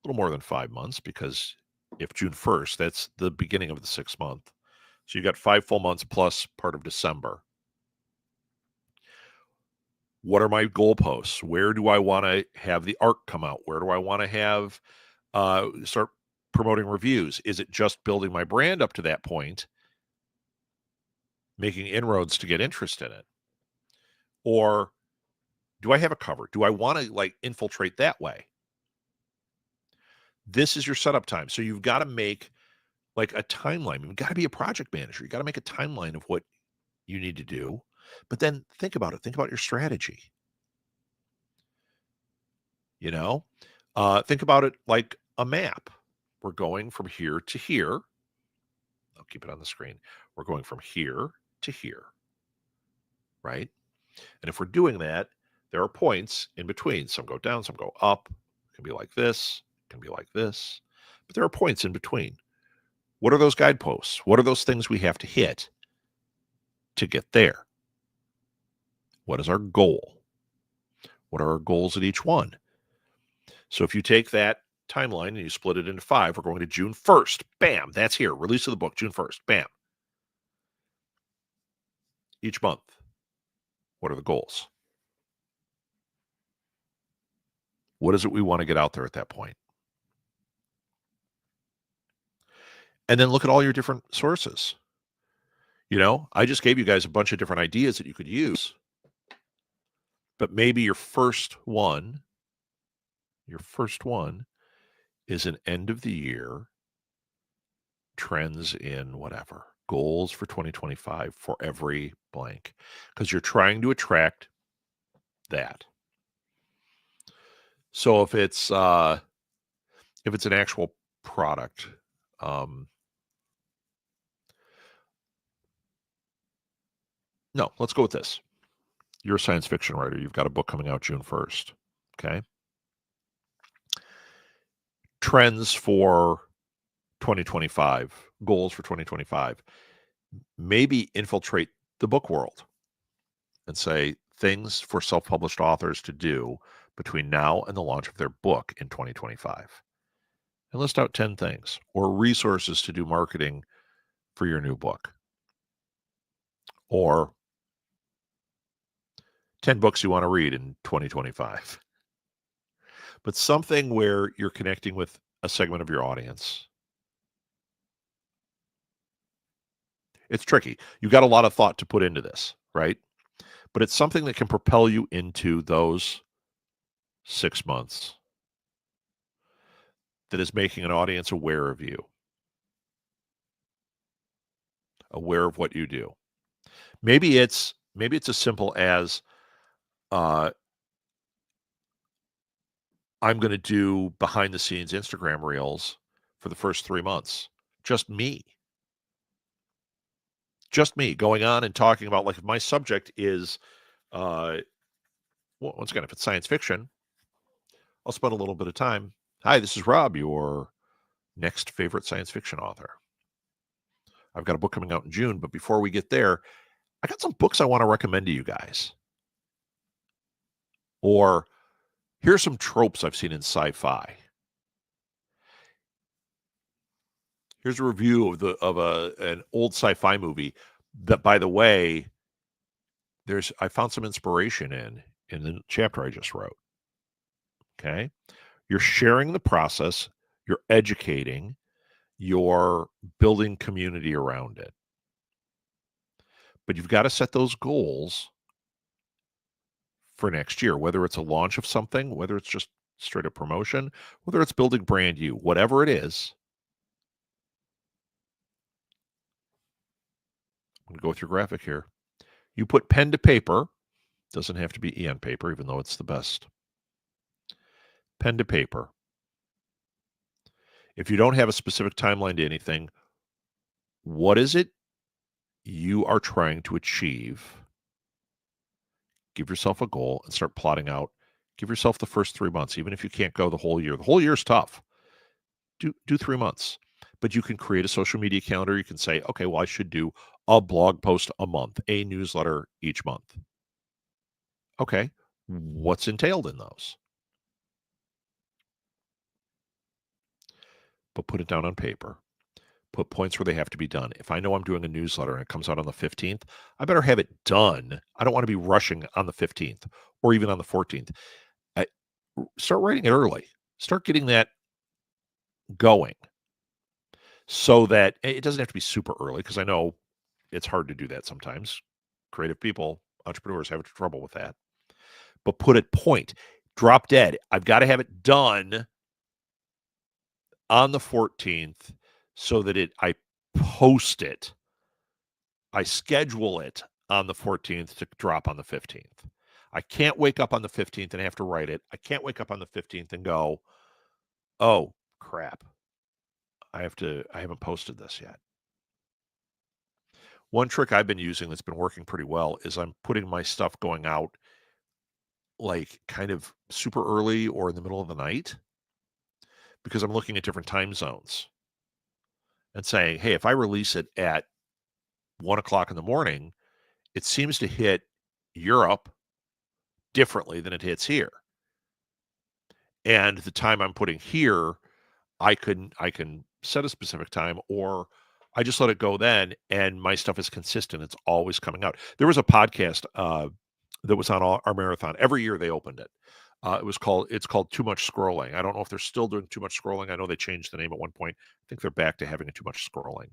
a little more than 5 months because if June 1st, that's the beginning of the 6th month. So you got 5 full months plus part of December. What are my goalposts? Where do I want to have the ARC come out? Where do I want to have start promoting reviews? Is it just building my brand up to that point, making inroads to get interest in it? Or do I have a cover? Do I want to like infiltrate that way? This is your setup time. So you've got to make like a timeline. You've got to be a project manager. You got to make a timeline of what you need to do. But then think about it. Think about your strategy. You know, think about it like a map. We're going from here to here. I'll keep it on the screen. We're going from here to here, right? And if we're doing that, there are points in between. Some go down, some go up. It can be like this, it can be like this. But there are points in between. What are those guideposts? What are those things we have to hit to get there? What is our goal? What are our goals at each one? So if you take that timeline and you split it into 5, we're going to June 1st. Bam, that's here. Release of the book, June 1st. Bam. Each month, what are the goals? What is it we want to get out there at that point? And then look at all your different sources. You know, I just gave you guys a bunch of different ideas that you could use. But maybe your first one is an end of the year trends in whatever, goals for 2025 for every blank, because you're trying to attract that. So if it's an actual product, no, let's go with this. You're a science fiction writer. You've got a book coming out June 1st. Okay. Trends for 2025, goals for 2025, maybe infiltrate the book world and say things for self-published authors to do between now and the launch of their book in 2025. And list out 10 things or resources to do marketing for your new book. Or 10 books you want to read in 2025. But something where you're connecting with a segment of your audience. It's tricky. You've got a lot of thought to put into this, right? But it's something that can propel you into those 6 months that is making an audience aware of you, aware of what you do. Maybe it's as simple as I'm going to do behind the scenes Instagram reels for the first 3 months. Just me going on and talking about, like, if my subject is, well, once again, if it's science fiction, I'll spend a little bit of time. Hi, this is Rob, your next favorite science fiction author. I've got a book coming out in June, but before we get there, I got some books I want to recommend to you guys. Or here's some tropes I've seen in sci-fi. Here's a review of an old sci-fi movie that, by the way, I found some inspiration in the chapter I just wrote. Okay. You're sharing the process, you're educating, you're building community around it. But you've got to set those goals for next year, whether it's a launch of something, whether it's just straight up promotion, whether it's building brand you, whatever it is. I'm going to go with your graphic here. You put pen to paper, doesn't have to be on paper, even though it's the best. Pen to paper. If you don't have a specific timeline to anything, what is it you are trying to achieve? Give yourself a goal and start plotting out. Give yourself the first 3 months, even if you can't go the whole year. The whole year is tough. Do 3 months. But you can create a social media calendar. You can say, okay, well, I should do a blog post a month, a newsletter each month. Okay, what's entailed in those? But put it down on paper. Put points where they have to be done. If I know I'm doing a newsletter and it comes out on the 15th, I better have it done. I don't want to be rushing on the 15th or even on the 14th. Start writing it early. Start getting that going so that it doesn't have to be super early, because I know it's hard to do that sometimes. Creative people, entrepreneurs have trouble with that. But put it point, drop dead. I've got to have it done on the 14th so that I post it. I schedule it on the 14th to drop on the 15th. I can't wake up on the 15th and have to write it. I can't wake up on the 15th and go, oh, crap. I haven't posted this yet. One trick I've been using that's been working pretty well is I'm putting my stuff going out like kind of super early or in the middle of the night because I'm looking at different time zones and saying, hey, if I release it at 1:00 in the morning, it seems to hit Europe differently than it hits here. And the time I'm putting here, I can set a specific time, or I just let it go then, and my stuff is consistent. It's always coming out. There was a podcast that was on our marathon. Every year they opened it. It's called Too Much Scrolling. I don't know if they're still doing Too Much Scrolling. I know they changed the name at one point. I think they're back to having a Too Much Scrolling.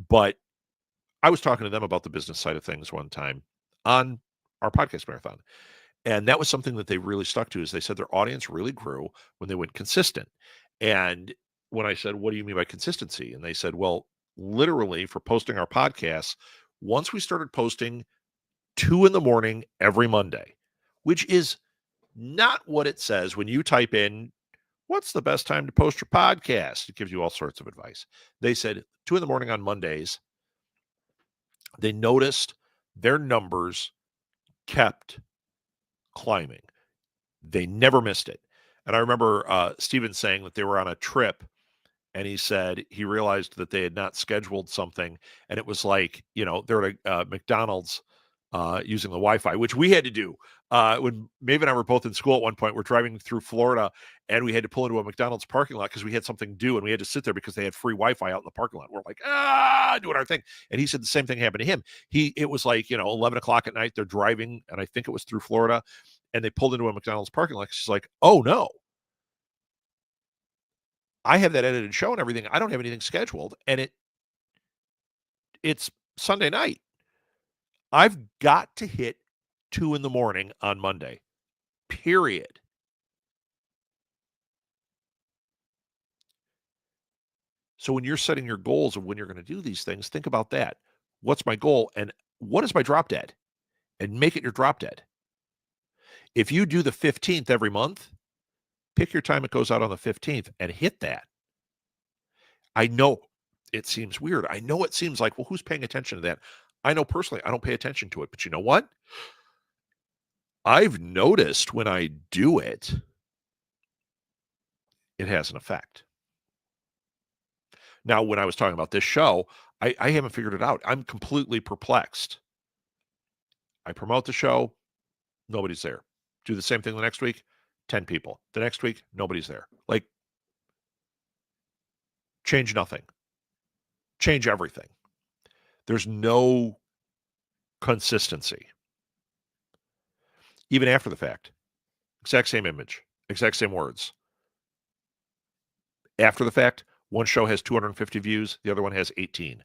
But I was talking to them about the business side of things one time on our podcast marathon. And that was something that they really stuck to, is they said their audience really grew when they went consistent. And when I said, what do you mean by consistency? And they said, well, literally for posting our podcasts, once we started posting 2 in the morning every Monday, which is not what it says when you type in, what's the best time to post your podcast? It gives you all sorts of advice. They said 2 in the morning on Mondays, they noticed their numbers kept climbing. They never missed it. And I remember Steven saying that they were on a trip, and he said he realized that they had not scheduled something, and it was like, they're at a McDonald's using the Wi-Fi, which we had to do. When Maeve and I were both in school at one point, we're driving through Florida, and we had to pull into a McDonald's parking lot because we had something due, and we had to sit there because they had free Wi-Fi out in the parking lot. We're like, doing our thing. And he said the same thing happened to him. It was like, 11 o'clock at night, they're driving, and I think it was through Florida, and they pulled into a McDonald's parking lot. She's like, oh no, I have that edited show and everything. I don't have anything scheduled. And it's Sunday night. I've got to hit 2 in the morning on Monday, period. So when you're setting your goals of when you're going to do these things, think about that. What's my goal? And what is my drop dead? And make it your drop dead. If you do the 15th every month, pick your time it goes out on the 15th and hit that. I know it seems weird. I know it seems like, well, who's paying attention to that? I know personally, I don't pay attention to it. But you know what? I've noticed when I do it, it has an effect. Now, when I was talking about this show, I haven't figured it out. I'm completely perplexed. I promote the show, nobody's there. Do the same thing the next week, 10 people. The next week, nobody's there. Like, change nothing. Change everything. There's no consistency. Even after the fact. Exact same image, exact same words. After the fact, one show has 250 views, the other one has 18.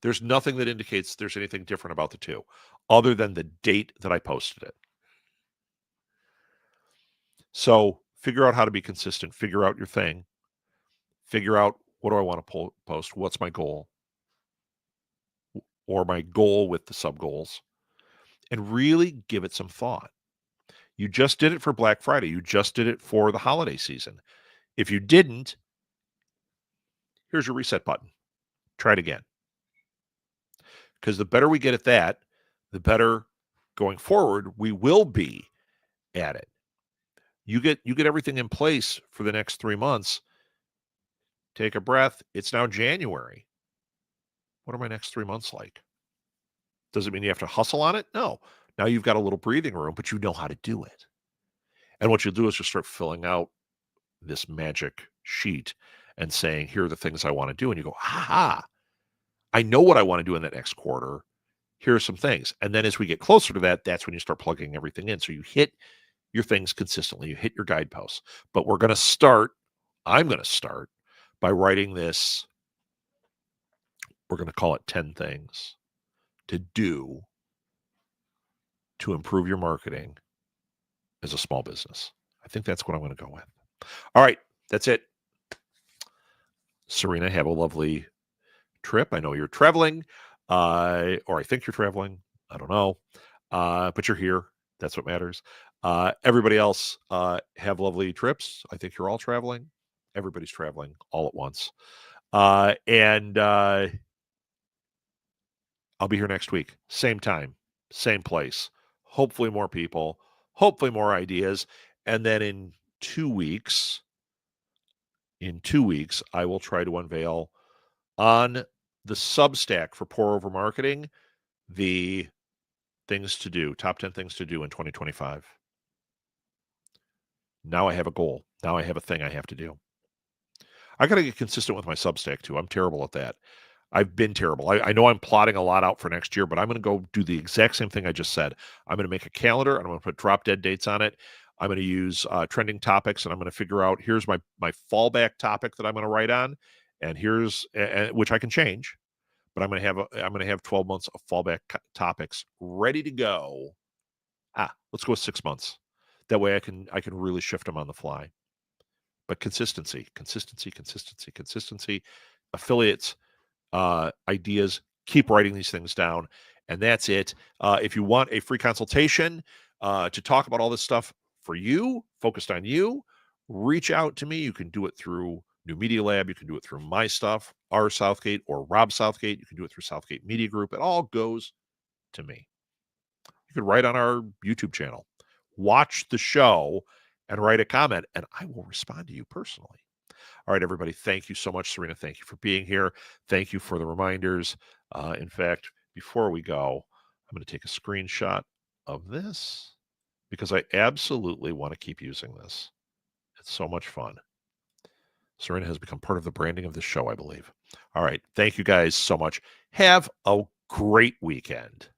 There's nothing that indicates there's anything different about the two, other than the date that I posted it. So figure out how to be consistent. Figure out your thing. Figure out, what do I want to post? What's my goal? Or my goal with the sub-goals. And really give it some thought. You just did it for Black Friday. You just did it for the holiday season. If you didn't, here's your reset button. Try it again. Because the better we get at that, the better going forward we will be at it. You get everything in place for the next 3 months. Take a breath. It's now January. What are my next 3 months like? Does it mean you have to hustle on it? No. Now you've got a little breathing room, but you know how to do it. And what you'll do is just start filling out this magic sheet and saying, here are the things I want to do. And you go, I know what I want to do in that next quarter. Here are some things. And then as we get closer to that, that's when you start plugging everything in. So you hit your things consistently. You hit your guideposts. But I'm going to start by writing this. We're going to call it 10 things to do to improve your marketing as a small business. I think that's what I'm going to go with. All right, that's it. Serena, have a lovely trip. I know you're traveling, or I think you're traveling. I don't know, but you're here. That's what matters. Everybody else, have lovely trips. I think you're all traveling. Everybody's traveling all at once. And I'll be here next week. Same time, same place. Hopefully more people, hopefully more ideas. And then in 2 weeks, I will try to unveil on the Substack for Pour Over Marketing the things to do, top 10 things to do in 2025. Now I have a goal. Now I have a thing I have to do. I got to get consistent with my Substack too. I'm terrible at that. I've been terrible. I know I'm plotting a lot out for next year, but I'm going to go do the exact same thing I just said. I'm going to make a calendar and I'm going to put drop dead dates on it. I'm going to use trending topics and I'm going to figure out here's my fallback topic that I'm going to write on, and here's which I can change, but I'm going to have 12 months of fallback topics ready to go. Let's go with 6 months. That way I can really shift them on the fly. But consistency. Affiliates, ideas, keep writing these things down. And that's it. If you want a free consultation to talk about all this stuff for you, focused on you, reach out to me. You can do it through New Media Lab. You can do it through my stuff, R. Southgate or Rob Southgate. You can do it through Southgate Media Group. It all goes to me. You can write on our YouTube channel, watch the show, and write a comment, and I will respond to you personally. All right, everybody, thank you so much. Serena, thank you for being here. Thank you for the reminders. In fact, before we go, I'm going to take a screenshot of this because I absolutely want to keep using this. It's so much fun. Serena has become part of the branding of this show, I believe. All right, thank you guys so much. Have a great weekend.